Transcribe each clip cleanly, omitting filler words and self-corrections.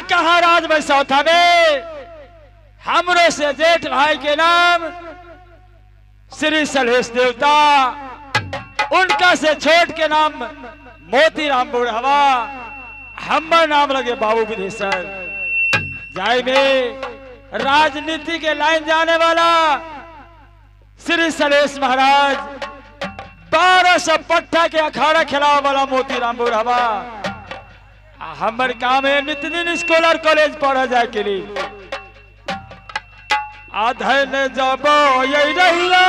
आखिर कहाँ राज बसौथा में हमरो से जेठ भाई के नाम श्री सलहेश देवता, उनका से छोट के नाम मोतीराम बुढ़वा, हमर नाम लगे बाबू विदेशर। जाय में राजनीति के लाइन जाने वाला श्री सलहेश महाराज, 1200 पट्टा के अखाड़ा खिलाने वाला मोतीराम बुढ़वा। हमर काम है नित्य दिन स्कूल और कॉलेज पढ़ा जाए के लिए। अधन जब यही रहिया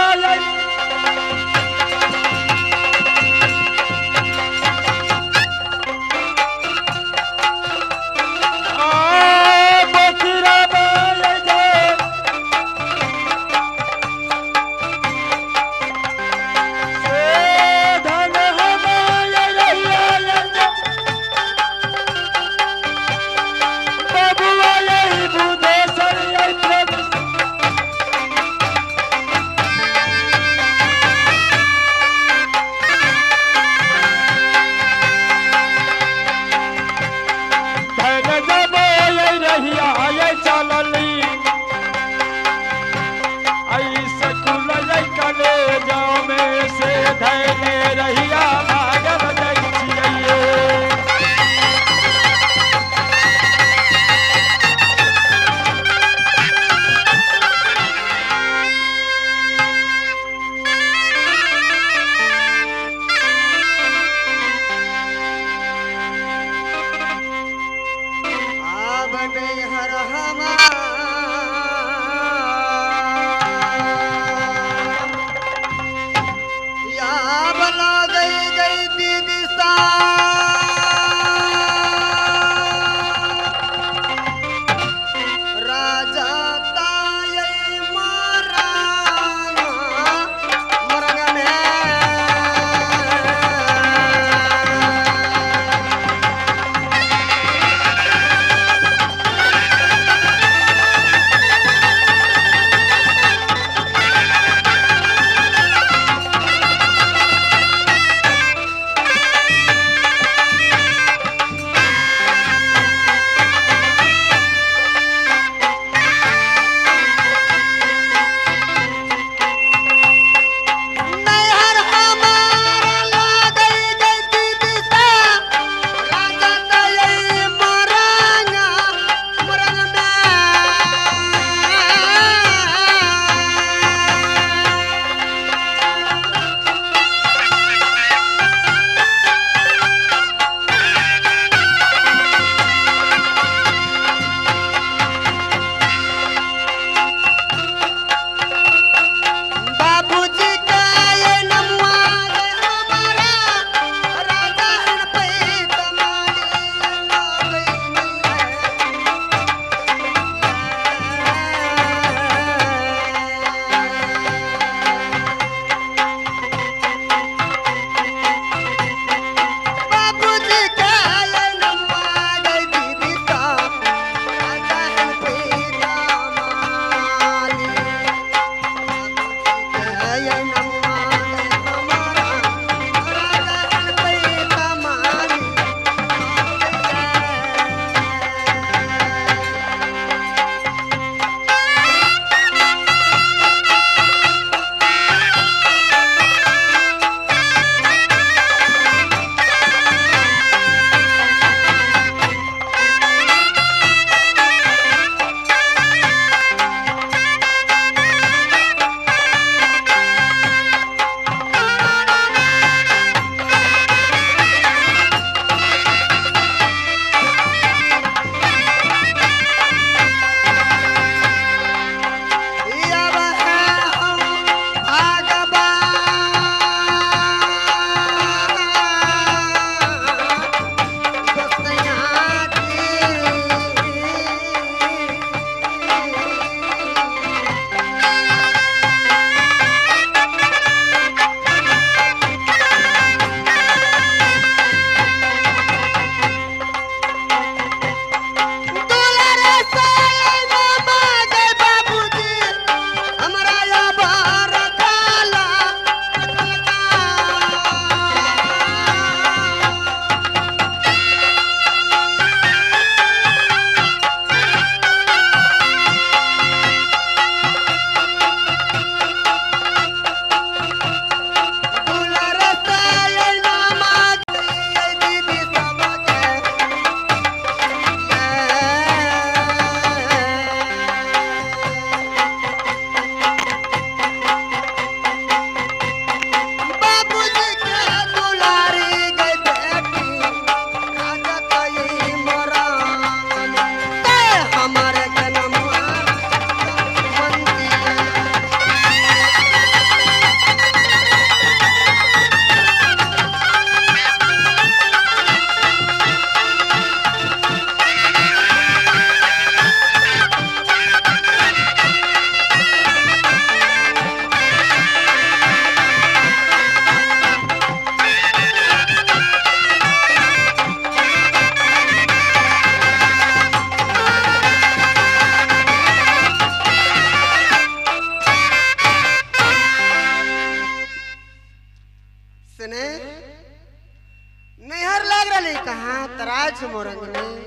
राज मोरंग में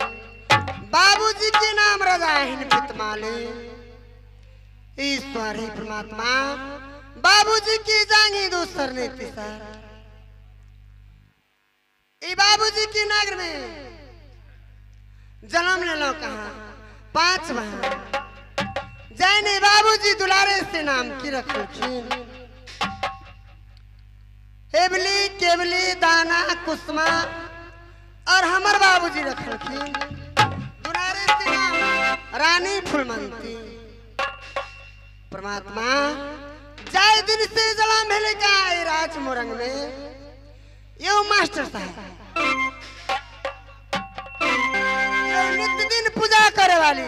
बाबूजी के नाम रजाहिन पितमाले ईश्वर ही परमात्मा बाबूजी की जांगी दूसर ने तिसर ई बाबूजी की नगर में जन्म ले लो कहा 5 बहन जैने बाबूजी दुलारे से नाम की रखी हेबली केवली दाना कुसमा और हमर बाबूजी रखलखिन दुलारे से नाम रानी फुलमंती परमात्मा जाय दिन से जला मिले का राज मोरंग में यो मास्टर साहब यो नित्य दिन पूजा करे वाली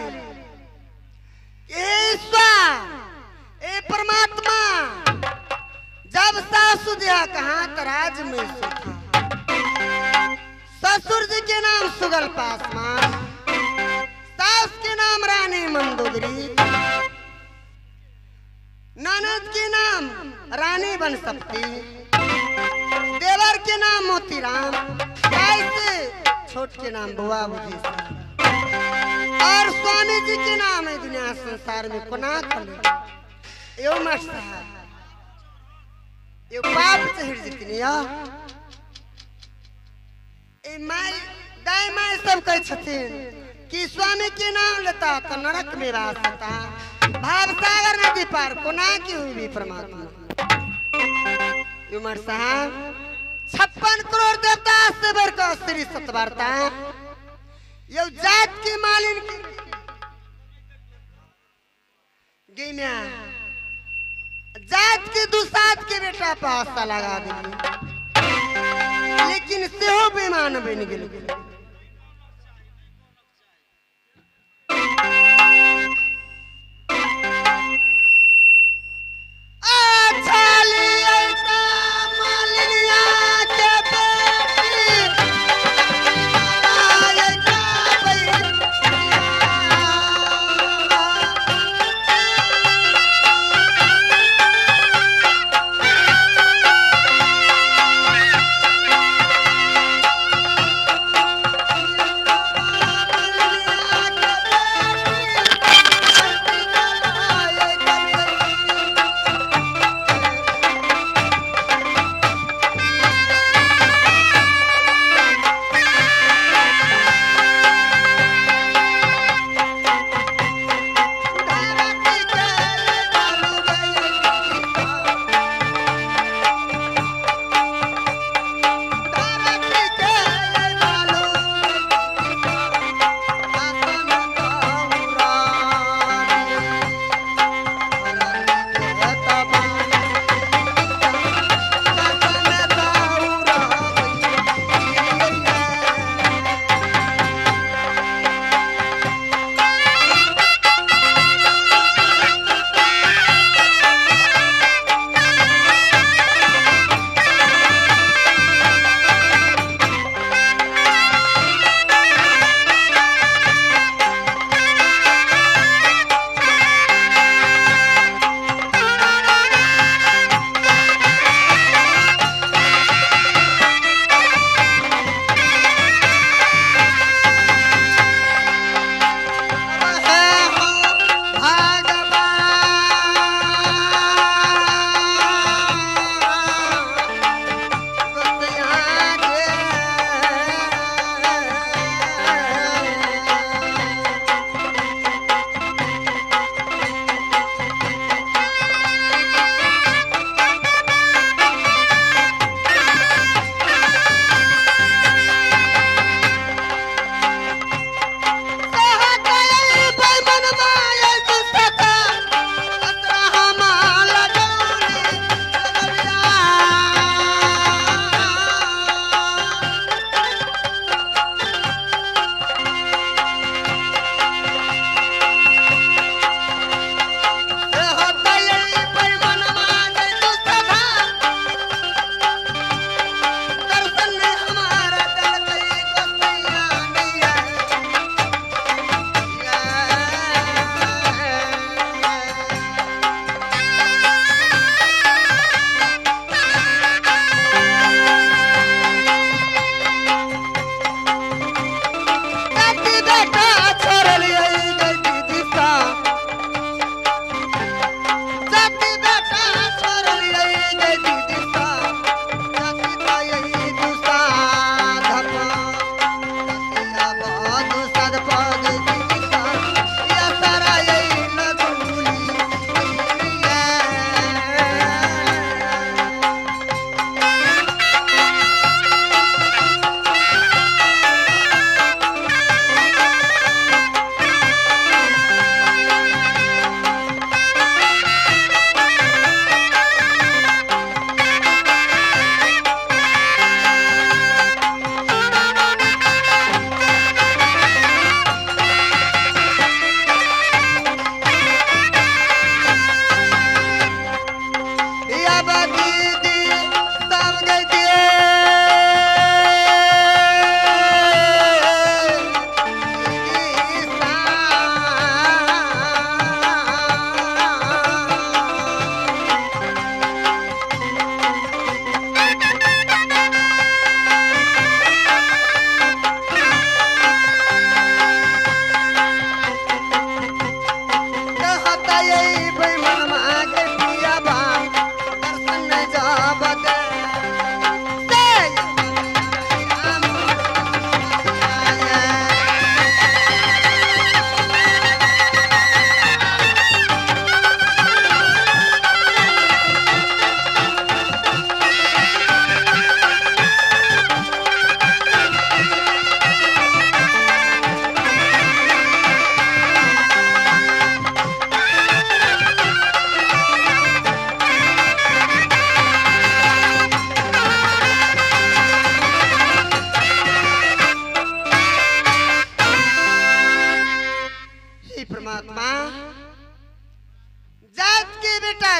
ईश्वर ए परमात्मा जब सासु दिया कहा तो राज में सुखी ससुर जी के नाम सुगल पासवान सास के नाम रानी मंदोदरी ननद के नाम रानी बन सकती देवर के नाम मोतीराम ऐसे छोट के नाम बुआ बुझी और स्वामी जी के नाम है दुनिया संसार में कोना खले यो मस्त है यो पाप से हिर जितनी ए माई दाई माई सब कह छथिन कि स्वामी के नाम लेता तो नरक में वास होता भाव सागर नदी पार कोना की हुई भी परमात्मा उमर साहब 56 करोड़ देवता से बढ़कर श्री सतवार्ता यो जात की मालिन गिना जात के दुसात के बेटा पासा लगा दी लेकिन सेहो बेमान बन गेल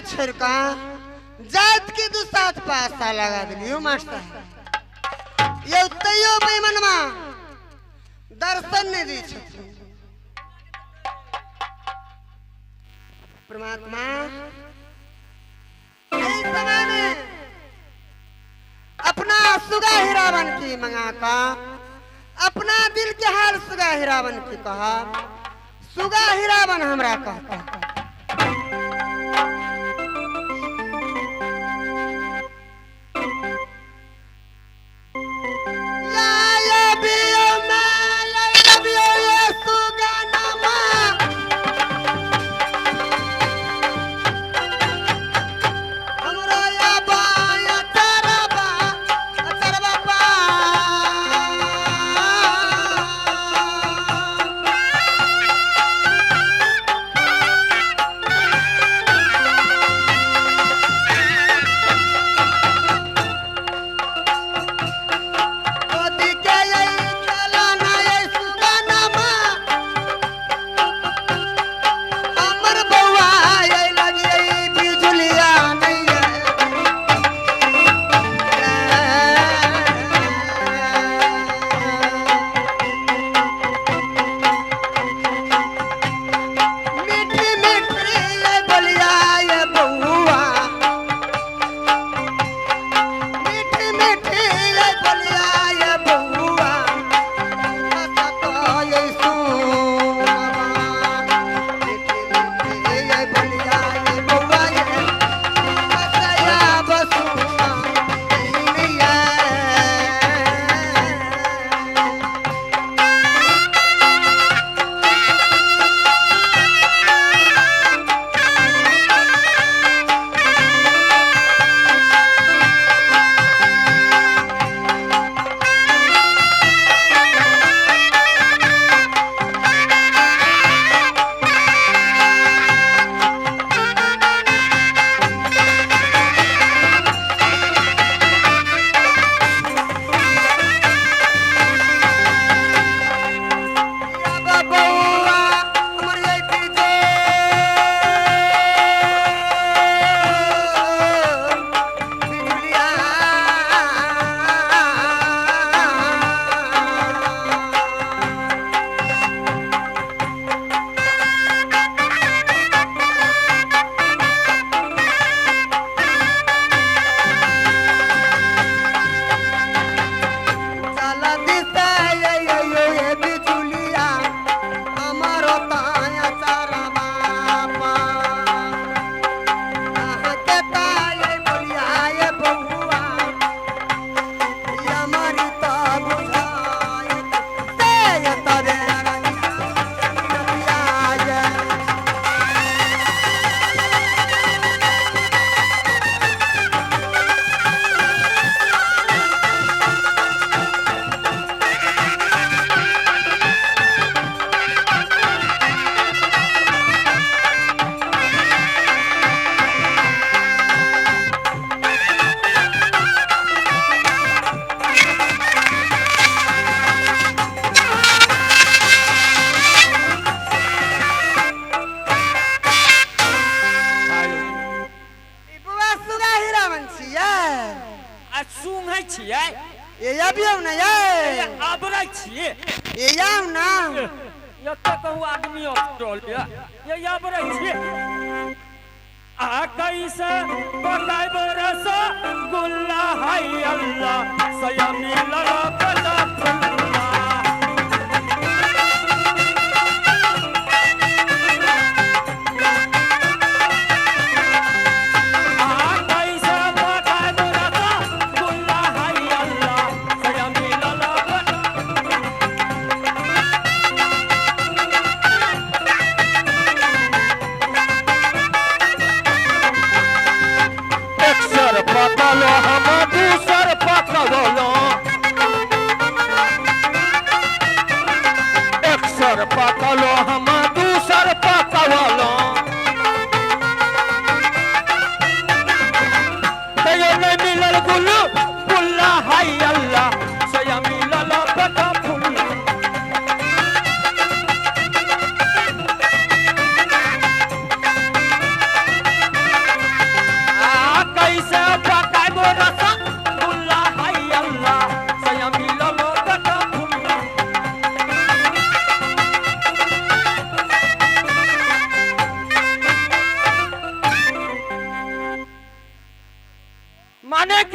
छोड़ का जात के दू साथ पासा लगा दिलियो मास्टर ये तैयो बेमनमा दर्शन नहीं दी छथिन परमात्मा इस समय में अपना सुगा हिरावन की मंगा का अपना दिल के हाल सुगा हिरावन की कहा सुगा हिरावन हमरा कहता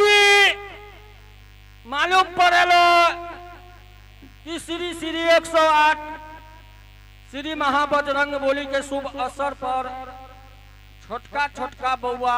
कि मालूम पड़ेलो कि श्री श्री 108 श्री महाबजरंग बली के शुभ अवसर पर छोटका छोटका बउआ